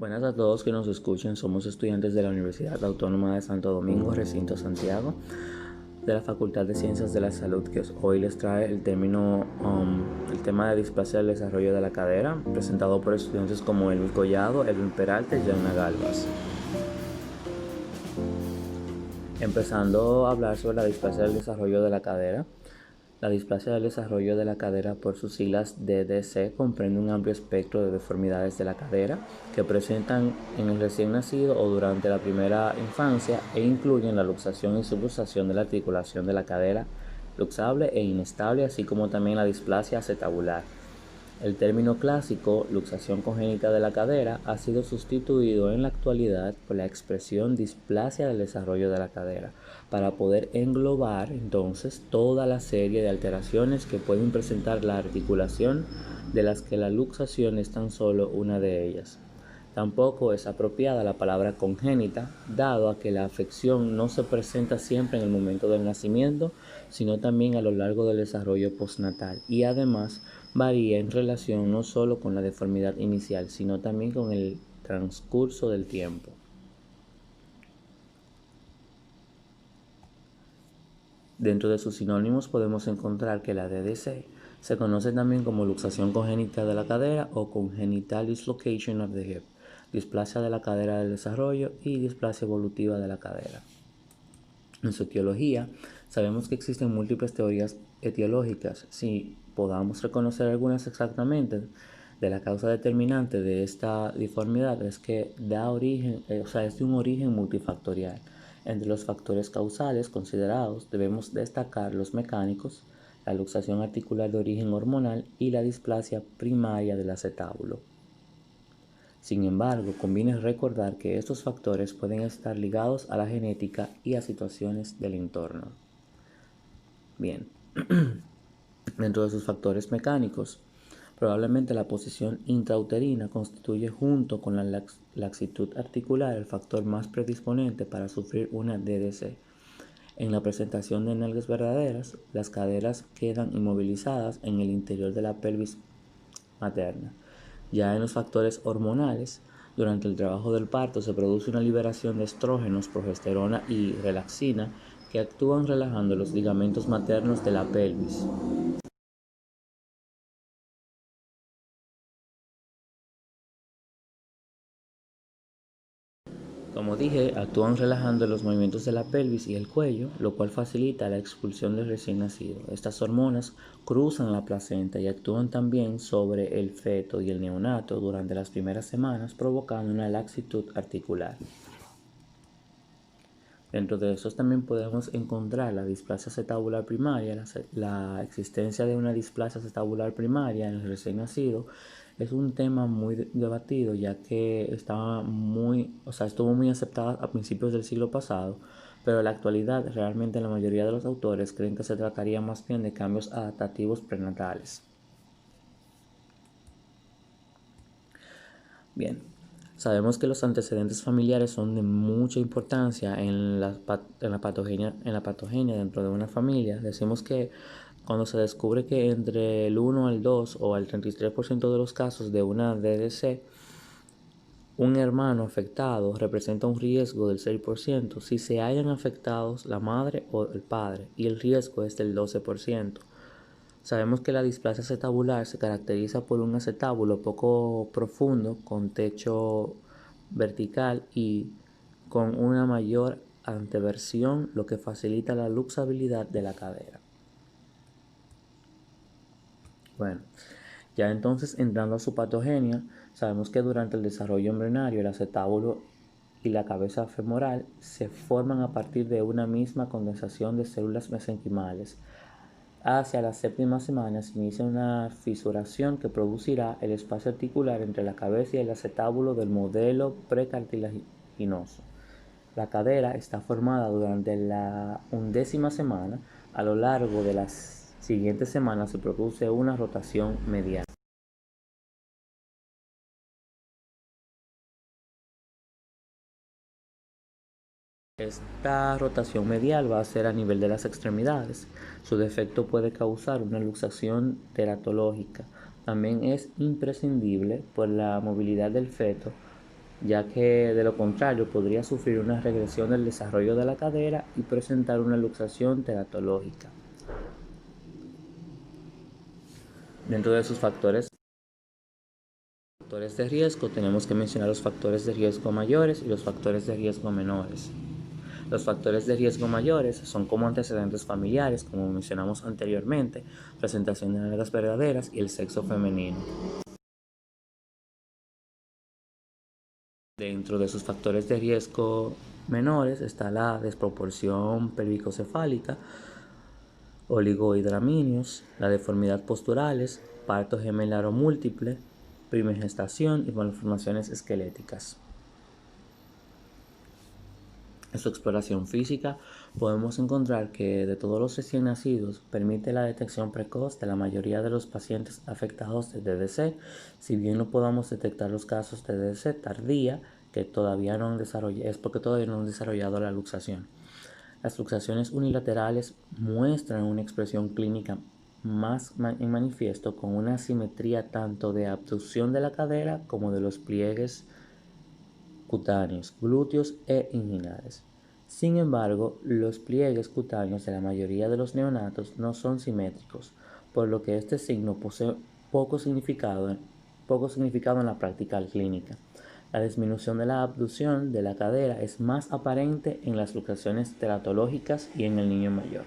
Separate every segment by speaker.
Speaker 1: Buenas a todos que nos escuchen. Somos estudiantes de la Universidad Autónoma de Santo Domingo, Recinto Santiago, de la Facultad de Ciencias de la Salud, que hoy les trae el tema de displasia del desarrollo de la cadera, presentado por estudiantes como Elvis Collado, Elvin Peralta y Yana Galvas. Empezando a hablar sobre la displasia del desarrollo de la cadera. La displasia del desarrollo de la cadera, por sus siglas DDC, comprende un amplio espectro de deformidades de la cadera que presentan en el recién nacido o durante la primera infancia e incluyen la luxación y subluxación de la articulación de la cadera luxable e inestable, así como también la displasia acetabular. El término clásico, luxación congénita de la cadera, ha sido sustituido en la actualidad por la expresión displasia del desarrollo de la cadera, para poder englobar entonces toda la serie de alteraciones que pueden presentar la articulación, de las que la luxación es tan solo una de ellas. Tampoco es apropiada la palabra congénita, dado a que la afección no se presenta siempre en el momento del nacimiento, sino también a lo largo del desarrollo postnatal, y además varía en relación no solo con la deformidad inicial, sino también con el transcurso del tiempo. Dentro de sus sinónimos podemos encontrar que la DDC se conoce también como luxación congénita de la cadera o congenital dislocation of the hip, displasia de la cadera del desarrollo y displasia evolutiva de la cadera. En su etiología, sabemos que existen múltiples teorías etiológicas. Si podamos reconocer algunas exactamente, de la causa determinante de esta deformidad es que es de un origen multifactorial. Entre los factores causales considerados debemos destacar los mecánicos, la luxación articular de origen hormonal y la displasia primaria del acetábulo. Sin embargo, conviene recordar que estos factores pueden estar ligados a la genética y a situaciones del entorno. Bien, dentro de sus factores mecánicos, probablemente la posición intrauterina constituye, junto con la laxitud articular, el factor más predisponente para sufrir una DDC. En la presentación de nalgas verdaderas, las caderas quedan inmovilizadas en el interior de la pelvis materna. Ya en los factores hormonales, durante el trabajo del parto se produce una liberación de estrógenos, progesterona y relaxina que actúan relajando los ligamentos maternos de la pelvis. Como dije, actúan relajando los movimientos de la pelvis y el cuello, lo cual facilita la expulsión del recién nacido. Estas hormonas cruzan la placenta y actúan también sobre el feto y el neonato durante las primeras semanas, provocando una laxitud articular. Dentro de estos también podemos encontrar la displasia acetabular primaria. La existencia de una displasia acetabular primaria en el recién nacido es un tema muy debatido, ya que estuvo muy aceptada a principios del siglo pasado, pero en la actualidad realmente la mayoría de los autores creen que se trataría más bien de cambios adaptativos prenatales. Bien, sabemos que los antecedentes familiares son de mucha importancia en la patogenia dentro de una familia. Decimos que cuando se descubre que entre el 1 al 2 o al 33% de los casos de una DDC, un hermano afectado representa un riesgo del 6% si se hayan afectados la madre o el padre, y el riesgo es del 12%. Sabemos que la displasia acetabular se caracteriza por un acetábulo poco profundo, con techo vertical y con una mayor anteversión, lo que facilita la luxabilidad de la cadera. Bueno, ya entonces entrando a su patogenia, sabemos que durante el desarrollo embrionario el acetábulo y la cabeza femoral se forman a partir de una misma condensación de células mesenquimales. Hacia la séptima semana se inicia una fisuración que producirá el espacio articular entre la cabeza y el acetábulo del modelo precartilaginoso. La cadera está formada durante la 11ª semana. A lo largo de las siguientes semanas se produce una rotación medial. Esta rotación medial va a ser a nivel de las extremidades. Su defecto puede causar una luxación teratológica. También es imprescindible por la movilidad del feto ya que de lo contrario podría sufrir una regresión del desarrollo de la cadera y presentar una luxación teratológica. Dentro de sus factores de riesgo tenemos que mencionar los factores de riesgo mayores y los factores de riesgo menores. Los factores de riesgo mayores son como antecedentes familiares, como mencionamos anteriormente, presentación de nalgas verdaderas y el sexo femenino. Dentro de sus factores de riesgo menores está la desproporción pelvicocefálica, oligohidramnios, la deformidad posturales, parto gemelar o múltiple, primogestación y malformaciones esqueléticas. En su exploración física podemos encontrar que de todos los recién nacidos permite la detección precoz de la mayoría de los pacientes afectados de DDC, si bien no podamos detectar los casos de DDC tardía que todavía no han desarrollado, es porque todavía no han desarrollado la luxación. Las luxaciones unilaterales muestran una expresión clínica más en manifiesto con una asimetría tanto de abducción de la cadera como de los pliegues cutáneos, glúteos e inguinales. Sin embargo, los pliegues cutáneos de la mayoría de los neonatos no son simétricos, por lo que este signo posee poco significado en la práctica clínica. La disminución de la abducción de la cadera es más aparente en las luxaciones teratológicas y en el niño mayor.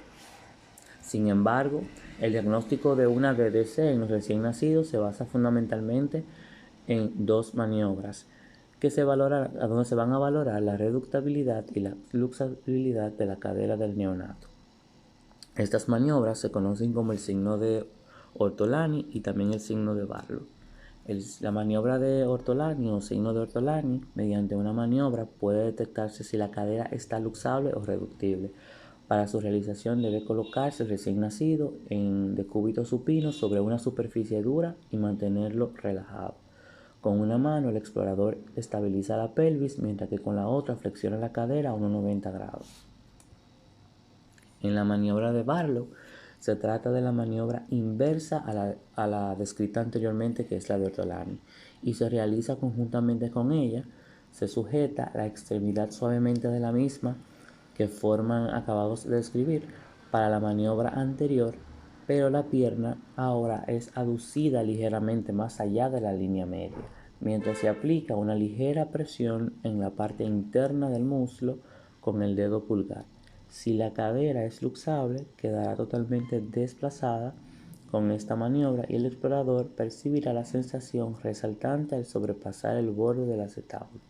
Speaker 1: Sin embargo, el diagnóstico de una DDC en los recién nacidos se basa fundamentalmente en dos maniobras a donde se van a valorar la reductabilidad y la luxabilidad de la cadera del neonato. Estas maniobras se conocen como el signo de Ortolani y también el signo de Barlow. La maniobra de Ortolani o signo de Ortolani, mediante una maniobra puede detectarse si la cadera está luxable o reductible. Para su realización debe colocarse el recién nacido en decúbito supino sobre una superficie dura y mantenerlo relajado. Con una mano el explorador estabiliza la pelvis, mientras que con la otra flexiona la cadera a unos 90 grados. En la maniobra de Barlow se trata de la maniobra inversa a la descrita anteriormente, que es la de Ortolani, y se realiza conjuntamente con ella. Se sujeta la extremidad suavemente de la misma, que forman acabados de describir, para la maniobra anterior, pero la pierna ahora es aducida ligeramente más allá de la línea media, mientras se aplica una ligera presión en la parte interna del muslo con el dedo pulgar. Si la cadera es luxable, quedará totalmente desplazada con esta maniobra y el explorador percibirá la sensación resaltante al sobrepasar el borde del acetábulo.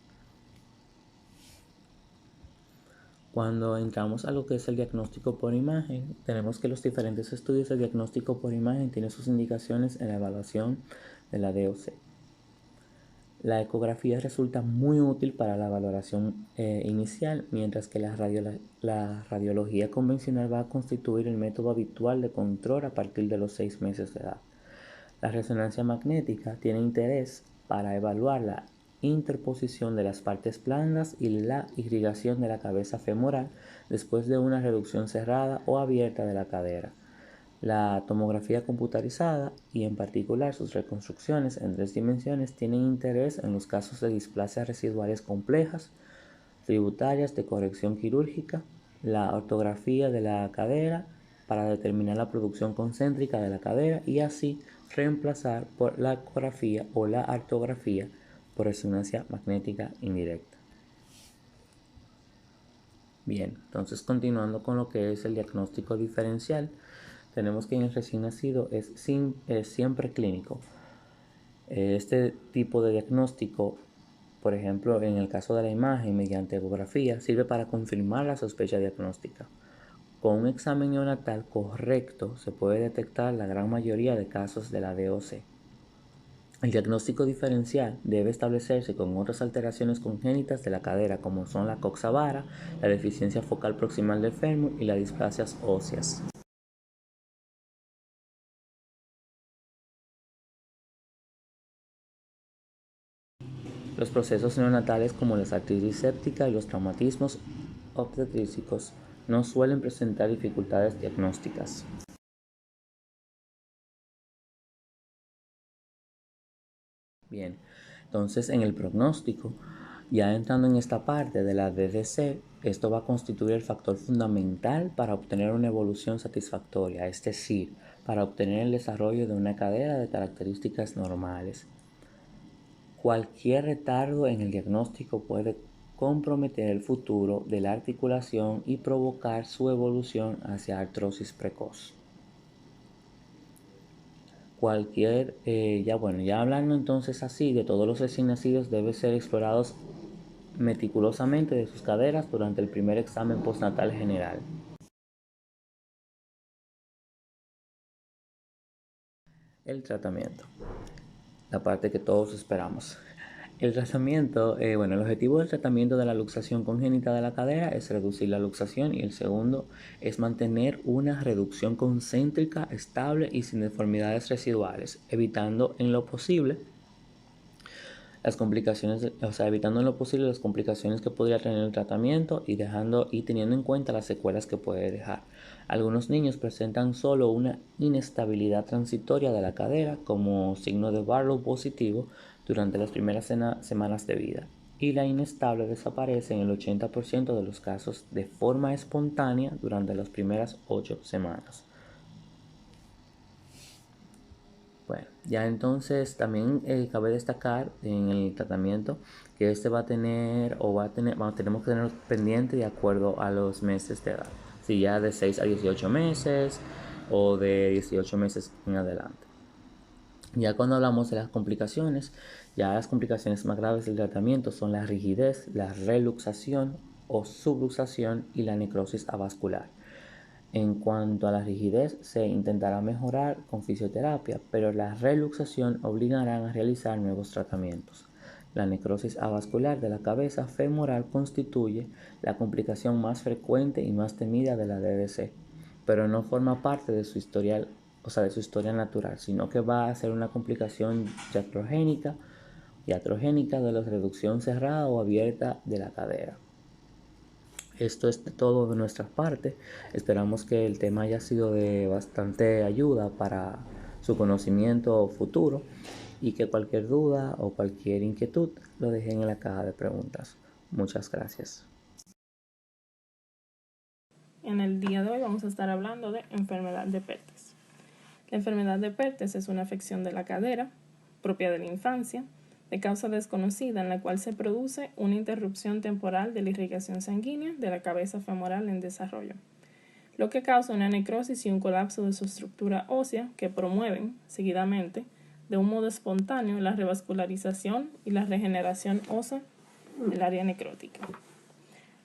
Speaker 1: Cuando entramos a lo que es el diagnóstico por imagen, tenemos que los diferentes estudios de diagnóstico por imagen tienen sus indicaciones en la evaluación de la DOC. La ecografía resulta muy útil para la valoración inicial, mientras que la radiología convencional va a constituir el método habitual de control a partir de los 6 meses de edad. La resonancia magnética tiene interés para evaluar la interposición de las partes blandas y la irrigación de la cabeza femoral después de una reducción cerrada o abierta de la cadera. La tomografía computarizada y en particular sus reconstrucciones en 3 dimensiones tienen interés en los casos de displasias residuales complejas, tributarias de corrección quirúrgica, la ortografía de la cadera para determinar la producción concéntrica de la cadera y así reemplazar por la ecografía o la artrografía por resonancia magnética indirecta. Bien, entonces continuando con lo que es el diagnóstico diferencial, tenemos que en el recién nacido es siempre clínico. Este tipo de diagnóstico, por ejemplo, en el caso de la imagen mediante ecografía, sirve para confirmar la sospecha diagnóstica. Con un examen neonatal correcto se puede detectar la gran mayoría de casos de la DOC. El diagnóstico diferencial debe establecerse con otras alteraciones congénitas de la cadera, como son la coxa vara, la deficiencia focal proximal del fémur y las displasias óseas. Los procesos neonatales como la artritis séptica y los traumatismos obstetríticos no suelen presentar dificultades diagnósticas. Bien, entonces en el pronóstico Ya entrando en esta parte de la DDC, esto va a constituir el factor fundamental para obtener una evolución satisfactoria, es decir, para obtener el desarrollo de una cadera de características normales. Cualquier retardo en el diagnóstico puede comprometer el futuro de la articulación y provocar su evolución hacia artrosis precoz. Ya hablando entonces así de todos los recién nacidos, deben ser explorados meticulosamente de sus caderas durante el primer examen postnatal general. El tratamiento, la parte que todos esperamos. El tratamiento, el objetivo del tratamiento de la luxación congénita de la cadera es reducir la luxación y el segundo es mantener una reducción concéntrica estable y sin deformidades residuales, evitando en lo posible las complicaciones, evitando en lo posible las complicaciones que podría tener el tratamiento y teniendo en cuenta las secuelas que puede dejar. Algunos niños presentan solo una inestabilidad transitoria de la cadera como signo de Barlow positivo durante las primeras semanas de vida, y la inestable desaparece en el 80% de los casos de forma espontánea durante las primeras 8 semanas. Bueno, ya entonces también cabe destacar en el tratamiento que este tenemos que tener pendiente de acuerdo a los meses de edad, si ya de 6 a 18 meses o de 18 meses en adelante. Ya cuando hablamos de las complicaciones, ya las complicaciones más graves del tratamiento son la rigidez, la reluxación o subluxación y la necrosis avascular. En cuanto a la rigidez, se intentará mejorar con fisioterapia, pero la reluxación obligará a realizar nuevos tratamientos. La necrosis avascular de la cabeza femoral constituye la complicación más frecuente y más temida de la DDC, pero no forma parte de su historia natural, sino que va a ser una complicación iatrogénica de la reducción cerrada o abierta de la cadera. Esto es todo de nuestra parte. Esperamos que el tema haya sido de bastante ayuda para su conocimiento futuro y que cualquier duda o cualquier inquietud lo dejen en la caja de preguntas. Muchas gracias.
Speaker 2: En el día de hoy vamos a estar hablando de enfermedad de Pertes. La enfermedad de Pertes es una afección de la cadera propia de la infancia, de causa desconocida, en la cual se produce una interrupción temporal de la irrigación sanguínea de la cabeza femoral en desarrollo, lo que causa una necrosis y un colapso de su estructura ósea que promueven, seguidamente, de un modo espontáneo, la revascularización y la regeneración ósea del área necrótica.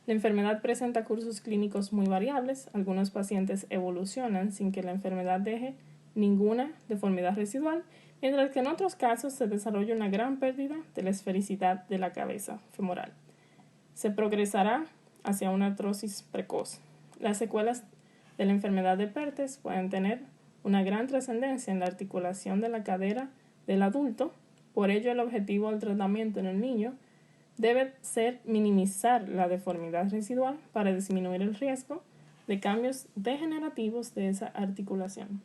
Speaker 2: La enfermedad presenta cursos clínicos muy variables. Algunos pacientes evolucionan sin que la enfermedad deje ninguna deformidad residual, mientras que en otros casos se desarrolla una gran pérdida de la esfericidad de la cabeza femoral. Se progresará hacia una artrosis precoz. Las secuelas de la enfermedad de Pertes pueden tener una gran trascendencia en la articulación de la cadera del adulto. Por ello, el objetivo del tratamiento en el niño debe ser minimizar la deformidad residual para disminuir el riesgo de cambios degenerativos de esa articulación.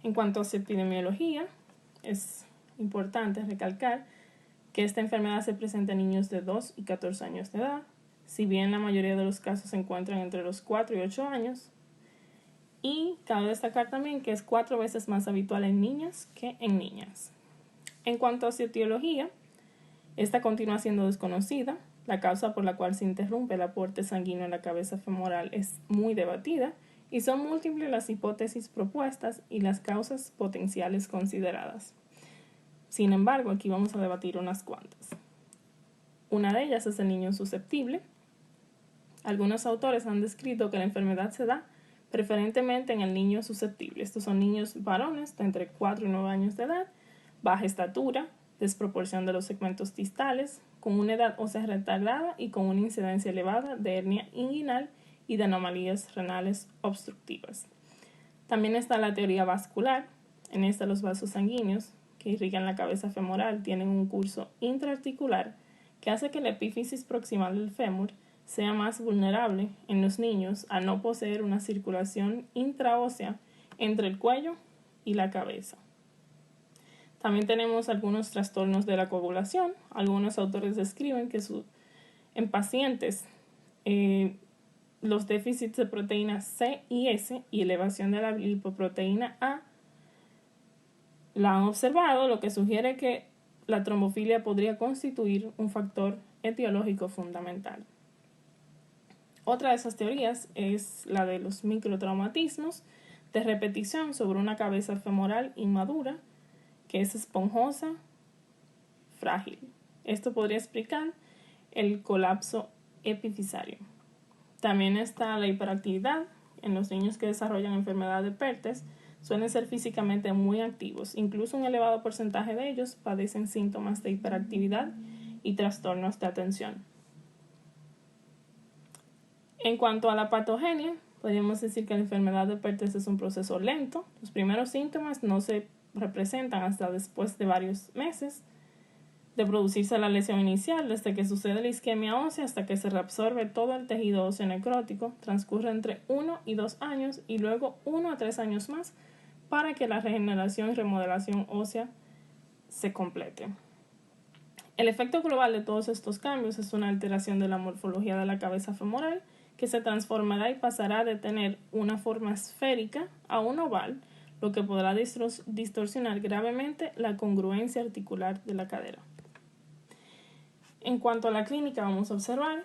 Speaker 2: En cuanto a su epidemiología, es importante recalcar que esta enfermedad se presenta en niños de 2 y 14 años de edad, si bien la mayoría de los casos se encuentran entre los 4 y 8 años, y cabe destacar también que es 4 veces más habitual en niños que en niñas. En cuanto a su etiología, esta continúa siendo desconocida. La causa por la cual se interrumpe el aporte sanguíneo en la cabeza femoral es muy debatida y son múltiples las hipótesis propuestas y las causas potenciales consideradas. Sin embargo, aquí vamos a debatir unas cuantas. Una de ellas es el niño susceptible. Algunos autores han descrito que la enfermedad se da preferentemente en el niño susceptible. Estos son niños varones de entre 4 y 9 años de edad, baja estatura, desproporción de los segmentos distales, con una edad ósea retardada y con una incidencia elevada de hernia inguinal y de anomalías renales obstructivas. También está la teoría vascular. En esta, los vasos sanguíneos que irrigan la cabeza femoral tienen un curso intraarticular que hace que la epífisis proximal del fémur sea más vulnerable en los niños a no poseer una circulación intraósea entre el cuello y la cabeza. También tenemos algunos trastornos de la coagulación. Algunos autores describen que en pacientes los déficits de proteína C y S y elevación de la lipoproteína A la han observado, lo que sugiere que la trombofilia podría constituir un factor etiológico fundamental. Otra de esas teorías es la de los microtraumatismos de repetición sobre una cabeza femoral inmadura que es esponjosa, frágil. Esto podría explicar el colapso epifisario. También está la hiperactividad. En los niños que desarrollan enfermedad de Perthes suelen ser físicamente muy activos. Incluso un elevado porcentaje de ellos padecen síntomas de hiperactividad y trastornos de atención. En cuanto a la patogenia, podríamos decir que la enfermedad de Perthes es un proceso lento. Los primeros síntomas no se representan hasta después de varios meses de producirse la lesión inicial. Desde que sucede la isquemia ósea hasta que se reabsorbe todo el tejido óseo necrótico, transcurre entre 1 y 2 años y luego 1 a 3 años más para que la regeneración y remodelación ósea se complete. El efecto global de todos estos cambios es una alteración de la morfología de la cabeza femoral que se transformará y pasará de tener una forma esférica a un oval, lo que podrá distorsionar gravemente la congruencia articular de la cadera. En cuanto a la clínica, vamos a observar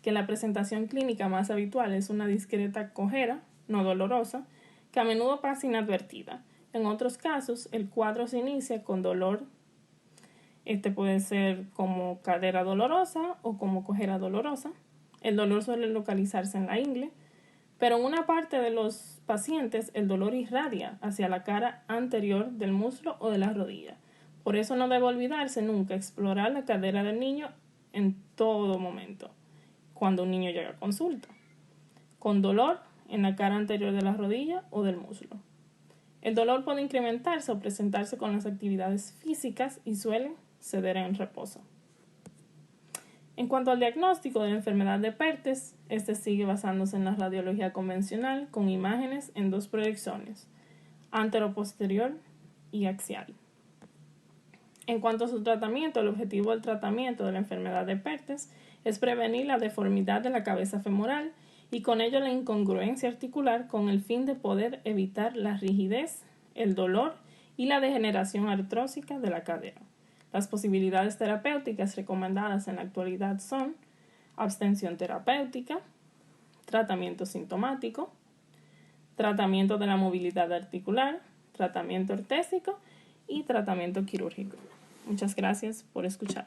Speaker 2: que la presentación clínica más habitual es una discreta cojera, no dolorosa, que a menudo pasa inadvertida. En otros casos, el cuadro se inicia con dolor. Este puede ser como cadera dolorosa o como cojera dolorosa. El dolor suele localizarse en la ingle, pero en una parte de los pacientes el dolor irradia hacia la cara anterior del muslo o de la rodilla. Por eso no debe olvidarse nunca explorar la cadera del niño en todo momento, cuando un niño llega a consulta, con dolor en la cara anterior de la rodilla o del muslo. El dolor puede incrementarse o presentarse con las actividades físicas y suele ceder en reposo. En cuanto al diagnóstico de la enfermedad de Perthes, este sigue basándose en la radiología convencional con imágenes en 2 proyecciones, anteroposterior y axial. En cuanto a su tratamiento, el objetivo del tratamiento de la enfermedad de Perthes es prevenir la deformidad de la cabeza femoral y con ello la incongruencia articular con el fin de poder evitar la rigidez, el dolor y la degeneración artrósica de la cadera. Las posibilidades terapéuticas recomendadas en la actualidad son abstención terapéutica, tratamiento sintomático, tratamiento de la movilidad articular, tratamiento ortésico y tratamiento quirúrgico. Muchas gracias por escuchar.